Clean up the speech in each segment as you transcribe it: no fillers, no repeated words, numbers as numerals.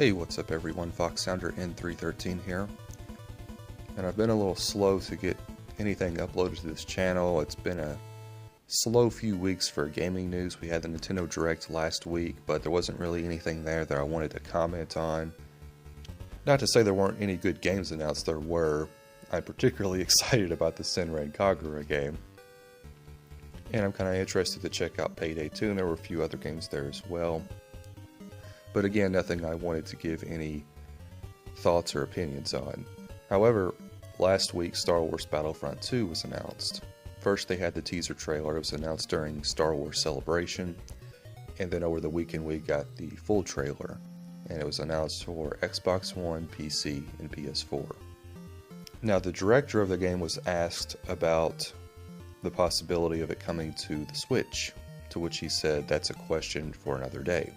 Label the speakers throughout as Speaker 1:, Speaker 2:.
Speaker 1: Hey, what's up everyone, Fox Sounder N313 here. And I've been a little slow to get anything uploaded to this channel. It's been a slow few weeks for gaming news. We had the Nintendo Direct last week, but there wasn't really anything there that I wanted to comment on. Not to say there weren't any good games announced, there were. I'm particularly excited about the Senran Kagura game. And I'm kind of interested to check out Payday 2, and there were a few other games there as well. But again, nothing I wanted to give any thoughts or opinions on. However, last week Star Wars Battlefront 2 was announced. First they had the teaser trailer. It was announced during Star Wars Celebration, and then over the weekend we got the full trailer, and it was announced for Xbox One, PC, and PS4. Now the director of the game was asked about the possibility of it coming to the Switch, to which he said that's a question for another day.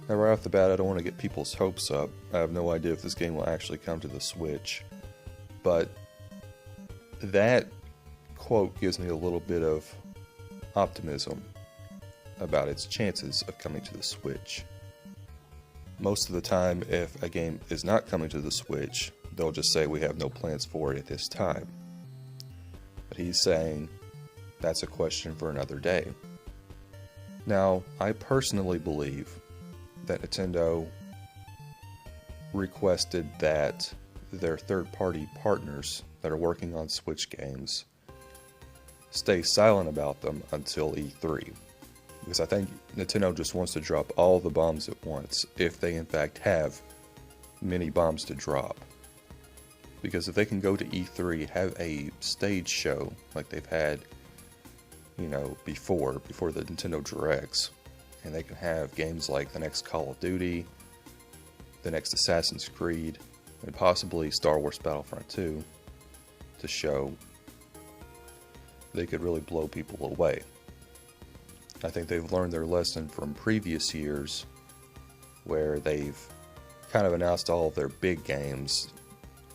Speaker 1: Now right off the bat, I don't want to get people's hopes up. I have no idea if this game will actually come to the Switch, but that quote gives me a little bit of optimism about its chances of coming to the Switch. Most of the time, if a game is not coming to the Switch, they'll just say we have no plans for it at this time. But he's saying that's a question for another day. Now, I personally believe that Nintendo requested that their third-party partners that are working on Switch games stay silent about them until E3. Because I think Nintendo just wants to drop all the bombs at once, if they in fact have many bombs to drop. Because if they can go to E3, have a stage show like they've had, before the Nintendo Directs, and they can have games like the next Call of Duty, the next Assassin's Creed, and possibly Star Wars Battlefront 2 to show, they could really blow people away. I think they've learned their lesson from previous years where they've kind of announced all of their big games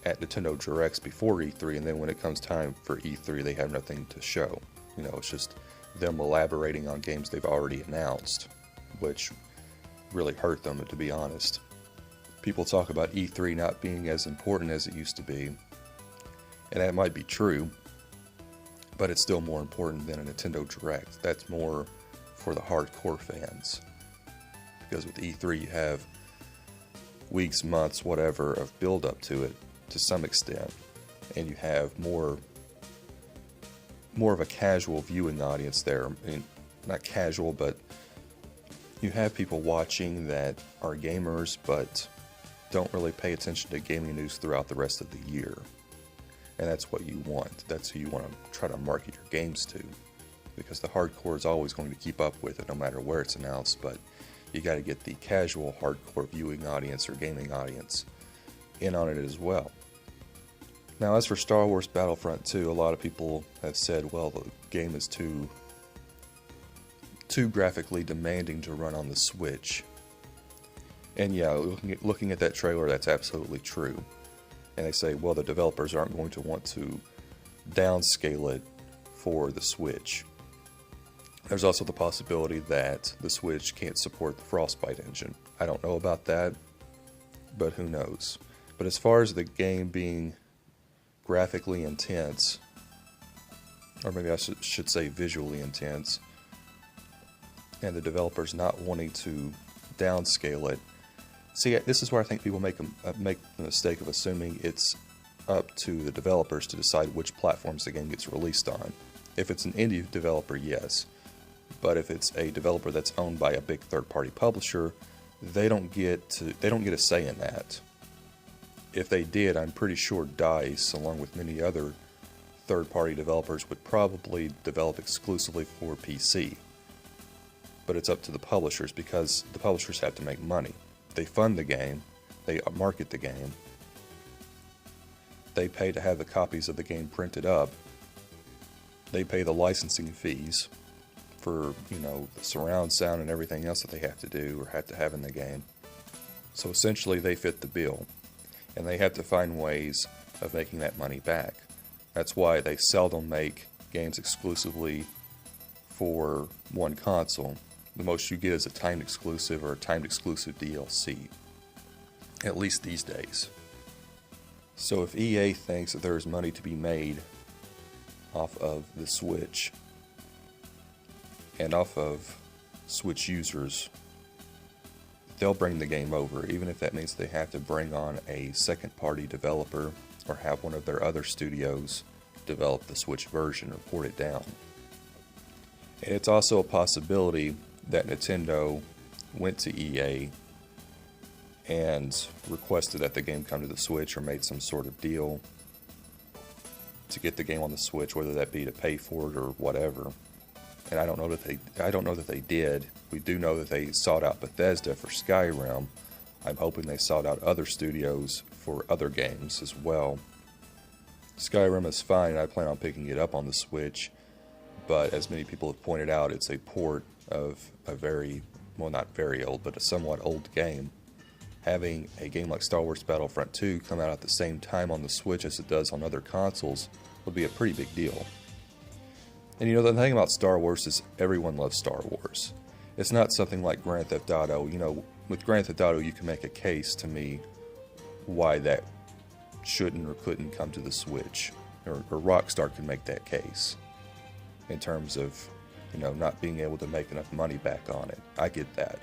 Speaker 1: at Nintendo Directs before E3, and then when it comes time for E3 they have nothing to show. It's just them elaborating on games they've already announced, which really hurt them, to be honest. People talk about E3 not being as important as it used to be, and that might be true, but it's still more important than a Nintendo Direct. That's more for the hardcore fans, because with E3 you have weeks, months, whatever of build up to it to some extent, and you have more of a casual viewing audience there. I mean, not casual, but you have people watching that are gamers but don't really pay attention to gaming news throughout the rest of the year. And that's what you want. That's who you want to try to market your games to. Because the hardcore is always going to keep up with it no matter where it's announced, but you got to get the casual hardcore viewing audience or gaming audience in on it as well. Now, as for Star Wars Battlefront 2, a lot of people have said, well, the game is too graphically demanding to run on the Switch. And yeah, looking at that trailer, that's absolutely true. And they say, well, the developers aren't going to want to downscale it for the Switch. There's also the possibility that the Switch can't support the Frostbite engine. I don't know about that, but who knows. But as far as the game being graphically intense, or maybe I should say visually intense, and the developers not wanting to downscale it. See, this is where I think people make the mistake of assuming it's up to the developers to decide which platforms the game gets released on. If it's an indie developer, yes, but if it's a developer that's owned by a big third-party publisher, they don't get a say in that. If they did, I'm pretty sure DICE, along with many other third-party developers, would probably develop exclusively for PC. But it's up to the publishers, because the publishers have to make money. They fund the game, they market the game, they pay to have the copies of the game printed up, they pay the licensing fees for, the surround sound and everything else that they have to do or have to have in the game. So essentially they fit the bill, and they have to find ways of making that money back. That's why they seldom make games exclusively for one console. The most you get is a timed exclusive or a timed exclusive DLC. at least these days. So if EA thinks that there's money to be made off of the Switch and off of Switch users, they'll bring the game over, even if that means they have to bring on a second-party developer or have one of their other studios develop the Switch version or port it down. And it's also a possibility that Nintendo went to EA and requested that the game come to the Switch or made some sort of deal to get the game on the Switch, whether that be to pay for it or whatever. And I don't know that they did. We do know that they sought out Bethesda for Skyrim. I'm hoping they sought out other studios for other games as well. Skyrim is fine, and I plan on picking it up on the Switch, but as many people have pointed out, it's a port of a very, well, not very old, but a somewhat old game. Having a game like Star Wars Battlefront 2 come out at the same time on the Switch as it does on other consoles would be a pretty big deal. And you know, the thing about Star Wars is everyone loves Star Wars. It's not something like Grand Theft Auto. You know, with Grand Theft Auto, you can make a case to me why that shouldn't or couldn't come to the Switch. Or Rockstar can make that case in terms of, you know, not being able to make enough money back on it. I get that.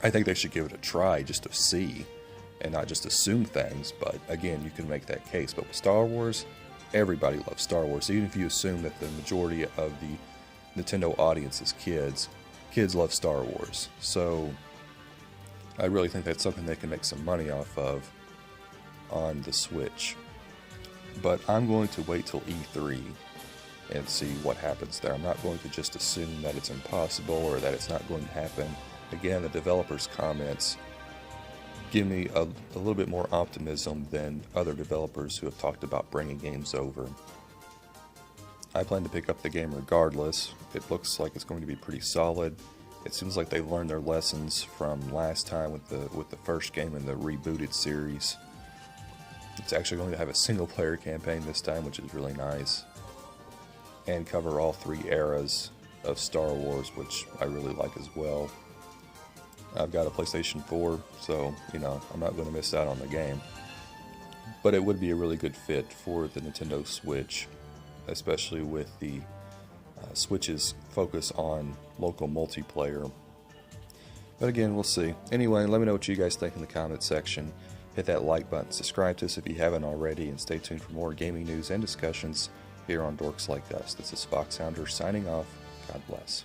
Speaker 1: I think they should give it a try just to see and not just assume things, but again, you can make that case. But with Star Wars, everybody loves Star Wars. Even if you assume that the majority of the Nintendo audience is kids, kids love Star Wars. So I really think that's something they can make some money off of on the Switch. But I'm going to wait till E3 and see what happens there. I'm not going to just assume that it's impossible or that it's not going to happen. Again, the developers' comments give me a little bit more optimism than other developers who have talked about bringing games over. I plan to pick up the game regardless. It looks like it's going to be pretty solid. It seems like they learned their lessons from last time with the first game in the rebooted series. It's actually going to have a single-player campaign this time, which is really nice, and cover all three eras of Star Wars, which I really like as well. I've got a PlayStation 4, so, you know, I'm not going to miss out on the game. But it would be a really good fit for the Nintendo Switch, especially with the Switch's focus on local multiplayer. But again, we'll see. Anyway, let me know what you guys think in the comment section. Hit that like button, subscribe to us if you haven't already, and stay tuned for more gaming news and discussions here on Dorks Like Us. This is Foxhounder signing off. God bless.